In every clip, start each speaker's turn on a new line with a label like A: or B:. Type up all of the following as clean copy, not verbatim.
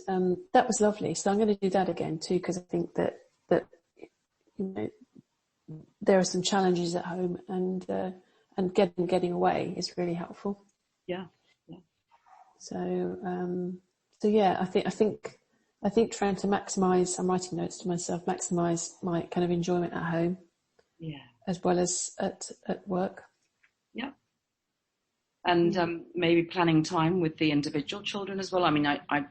A: And that was lovely. So I'm going to do that again too, because I think that there are some challenges at home, and getting away is really helpful.
B: Yeah.
A: So yeah, I think trying to maximise. I'm writing notes to myself. Maximise my kind of enjoyment at home.
B: Yeah.
A: As well as at work.
B: Yeah. And maybe planning time with the individual children as well. I mean, I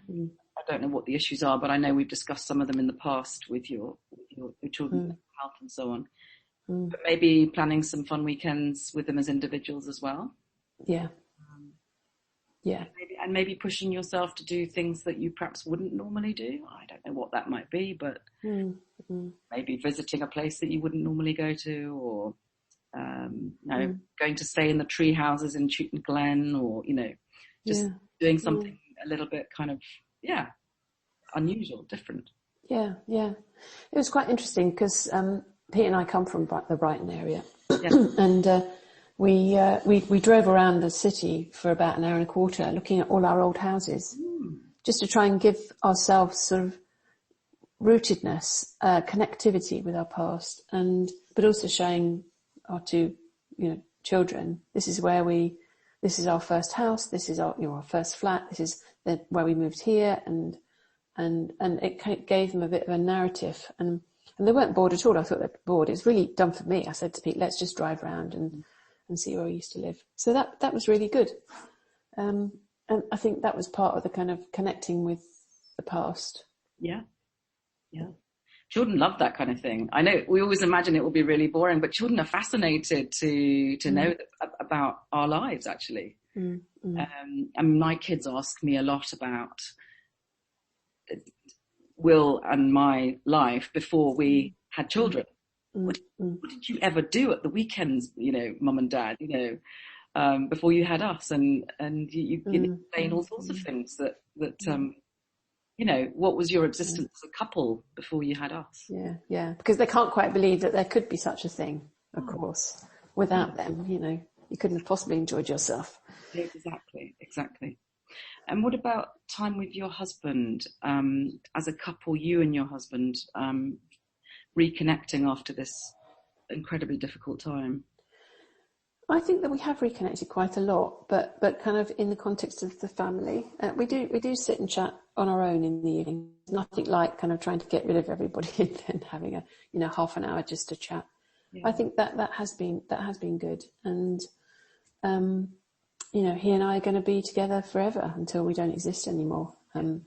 B: don't know what the issues are, but I know we've discussed some of them in the past with your children's health and so on. But maybe planning some fun weekends with them as individuals as well.
A: Yeah.
B: Maybe pushing yourself to do things that you perhaps wouldn't normally do. I don't know what that might be, but maybe visiting a place that you wouldn't normally go to, or going to stay in the tree houses in Chewton Glen, or just doing something a little bit kind of unusual, different.
A: Yeah. It was quite interesting because Pete and I come from the Brighton area, and we drove around the city for about an hour and a quarter, looking at all our old houses, just to try and give ourselves sort of rootedness, connectivity with our past, but also showing our two, children, this is our first house, this is our first flat, this is where we moved here, and it gave them a bit of a narrative, and they weren't bored at all. I thought they were bored. It's really done for me. I said to Pete, let's just drive around and see where we used to live. So that was really good. And I think that was part of the kind of connecting with the past.
B: Yeah. Children love that kind of thing. I know we always imagine it will be really boring, but children are fascinated to know about our lives, actually. And my kids ask me a lot about Will and my life before we had children. What did you ever do at the weekends, Mum and Dad, before you had us? And you explain all sorts of things that what was your existence as a couple before you had us?
A: Yeah, because they can't quite believe that there could be such a thing, of course. Without them, you couldn't have possibly enjoyed yourself.
B: Exactly. And what about time with your husband, as a couple, you and your husband, reconnecting after this incredibly difficult time?
A: I think that we have reconnected quite a lot, but kind of in the context of the family. We do sit and chat on our own in the evening. There's nothing like kind of trying to get rid of everybody and then having a half an hour just to chat. Yeah. I think that has been good, and he and I are going to be together forever until we don't exist anymore. And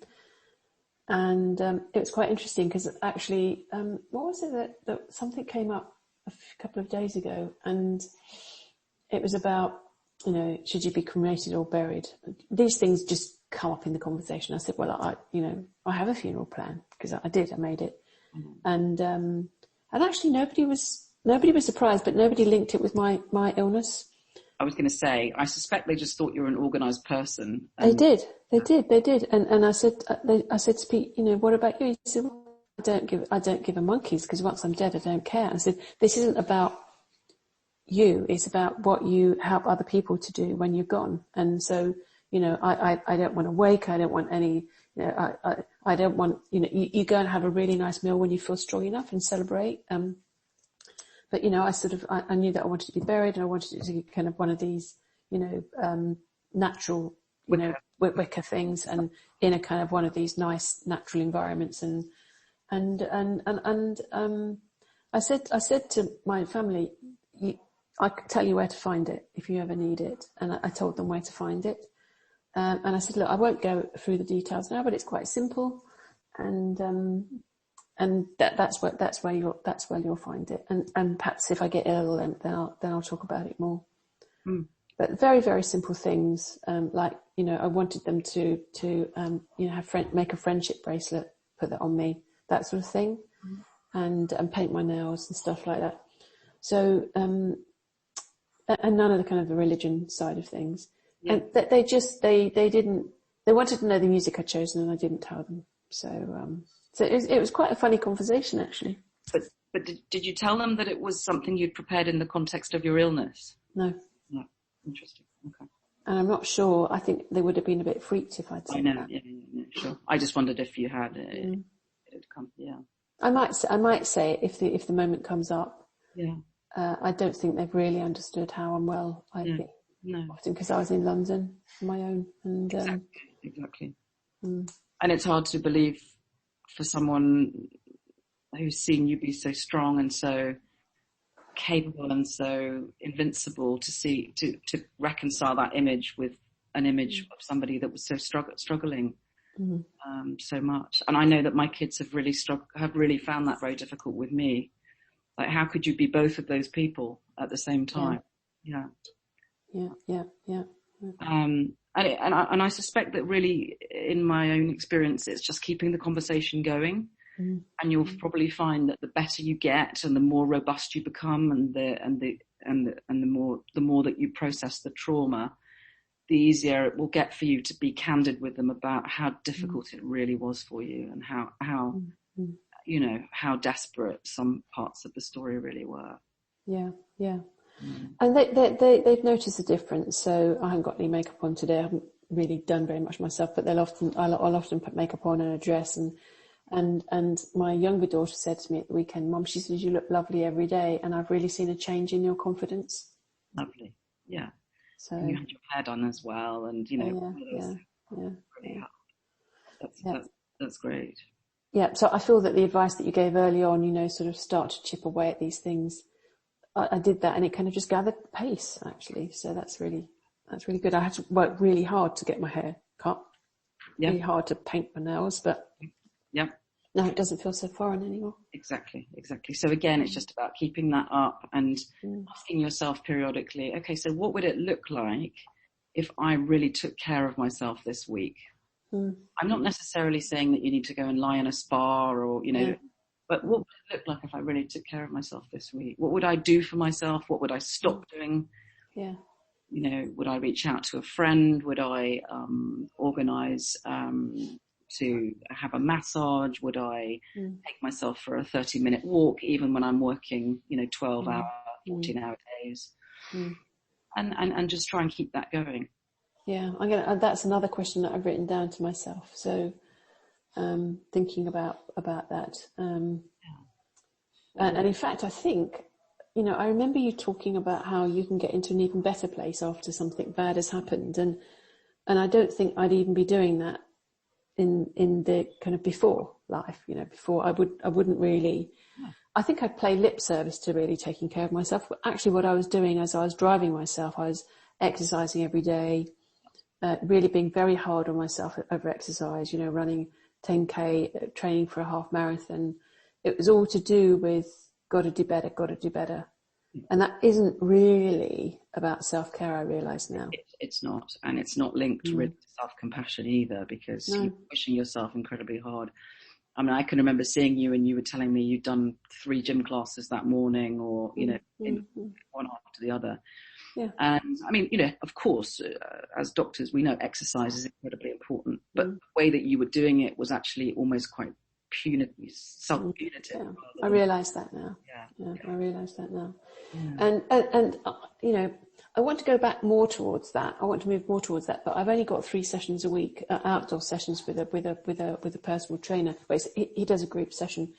A: it was quite interesting because actually, what was it that something came up a couple of days ago, and it was about, should you be cremated or buried? These things just come up in the conversation. I said, well, I have a funeral plan, because I made it. And actually nobody was surprised, but nobody linked it with my illness.
B: I was going to say, I suspect they just thought you were an organised person.
A: They did. And I said to Pete, what about you? He said, well, I don't give a monkeys, because once I'm dead, I don't care. I said, this isn't about you, it's about what you help other people to do when you're gone. And so, I don't want to wake, I don't want any, I don't want, you go and have a really nice meal when you feel strong enough and celebrate. But, I knew that I wanted to be buried, and I wanted it to be kind of one of these, natural, wicker things, and in a kind of one of these nice natural environments. And I said to my family, I could tell you where to find it if you ever need it. And I told them where to find it. And I said, look, I won't go through the details now, but it's quite simple. And that's where you'll find it. And perhaps if I get ill, then I'll talk about it more. But very, very simple things. Like, I wanted them to make a friendship bracelet, put that on me, that sort of thing. And paint my nails and stuff like that. So, and none of the kind of the religion side of things. Yeah. And they wanted to know the music I'd chosen, and I didn't tell them. So it was quite a funny conversation, actually.
B: But did you tell them that it was something you'd prepared in the context of your illness?
A: No.
B: Interesting. Okay.
A: And I'm not sure. I think they would have been a bit freaked if I'd said that.
B: Yeah, sure. I just wondered if you had it come. Yeah.
A: I might say if the moment comes up.
B: Yeah.
A: I don't think they've really understood how unwell I've been.
B: No.
A: Often because I was in London on my own, and
B: exactly. And it's hard to believe for someone who's seen you be so strong and so capable and so invincible to reconcile that image with an image of somebody that was so struggling so much. And I know that my kids have really found that very difficult with me. Like, how could you be both of those people at the same time? Yeah. And I suspect that really, in my own experience, it's just keeping the conversation going. And you'll probably find that the better you get, and the more robust you become, and the more that you process the trauma, the easier it will get for you to be candid with them about how difficult it really was for you, and how how desperate some parts of the story really were.
A: Yeah. And they've noticed the difference. So I haven't got any makeup on today. I haven't really done very much myself, but I'll often put makeup on and a dress. And my younger daughter said to me at the weekend, "Mum," she says, "you look lovely every day, and I've really seen a change in your confidence."
B: Lovely, yeah.
A: So
B: and you had your hair done as well, and that's great.
A: Yeah. So I feel that the advice that you gave early on, sort of start to chip away at these things. I did that, and it kind of just gathered pace, actually. So that's really good. I had to work really hard to get my hair cut. Yeah. Really hard to paint my nails, but now it doesn't feel so foreign anymore.
B: Exactly. So again, it's just about keeping that up and asking yourself periodically, okay, so what would it look like if I really took care of myself this week? I'm not necessarily saying that you need to go and lie in a spa or, but what would it look like if I really took care of myself this week? What would I do for myself? What would I stop doing?
A: Yeah.
B: Would I reach out to a friend? Would I organise to have a massage? Would I take myself for a 30-minute walk, even when I'm working, 12-hour, 14-hour days? And just try and keep that going.
A: Yeah, that's another question that I've written down to myself. So thinking about that. And in fact, I think, I remember you talking about how you can get into an even better place after something bad has happened. And I don't think I'd even be doing that in the kind of before life, before I wouldn't really, I think I'd play lip service to really taking care of myself. But actually what I was doing as I was driving myself, I was exercising every day, really being very hard on myself over exercise, running 10K, training for a half marathon. It was all to do with got to do better. And that isn't really about self-care, I realise now.
B: It's not. And it's not linked really to self-compassion either, because you're pushing yourself incredibly hard. I mean, I can remember seeing you and you were telling me you'd done 3 gym classes that morning, or, in one after the other. Yeah. And I mean, of course, as doctors, we know exercise is incredibly important, but the way that you were doing it was actually almost quite punitive, self-punitive.
A: Yeah. I realise that now. Yeah, I realise that now. Yeah. And I want to go back more towards that. I want to move more towards that, but I've only got 3 sessions a week, outdoor sessions with a personal trainer. He does a group session,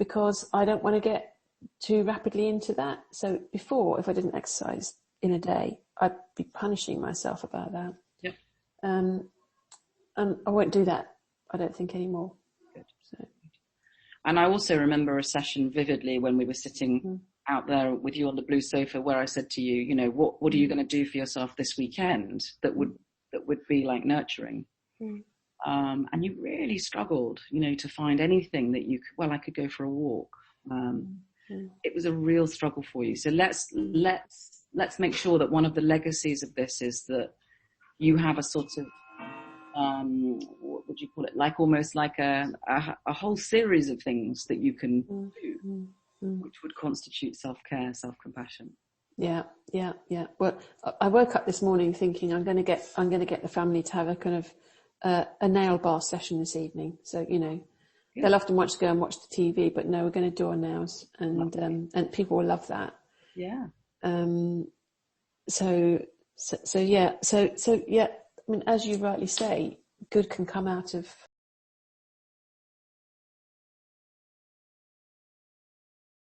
A: because I don't want to get too rapidly into that. So before, if I didn't exercise in a day, I'd be punishing myself about that.
B: Yep.
A: And I won't do that, I don't think, anymore.
B: Good. So. And I also remember a session vividly when we were sitting out there with you on the blue sofa, where I said to you, what are you going to do for yourself this weekend that would be like nurturing? And you really struggled, to find anything that you could, I could go for a walk. It was a real struggle for you. So let's make sure that one of the legacies of this is that you have a sort of, what would you call it? Like almost like a whole series of things that you can do, which would constitute self-care, self-compassion.
A: Yeah. Well, I woke up this morning thinking I'm going to get the family to have a kind of a nail bar session this evening. So they'll often want to go and watch the TV, but no, we're going to do our nails, and people will love that.
B: Yeah.
A: So yeah. I mean, as you rightly say, good can come out of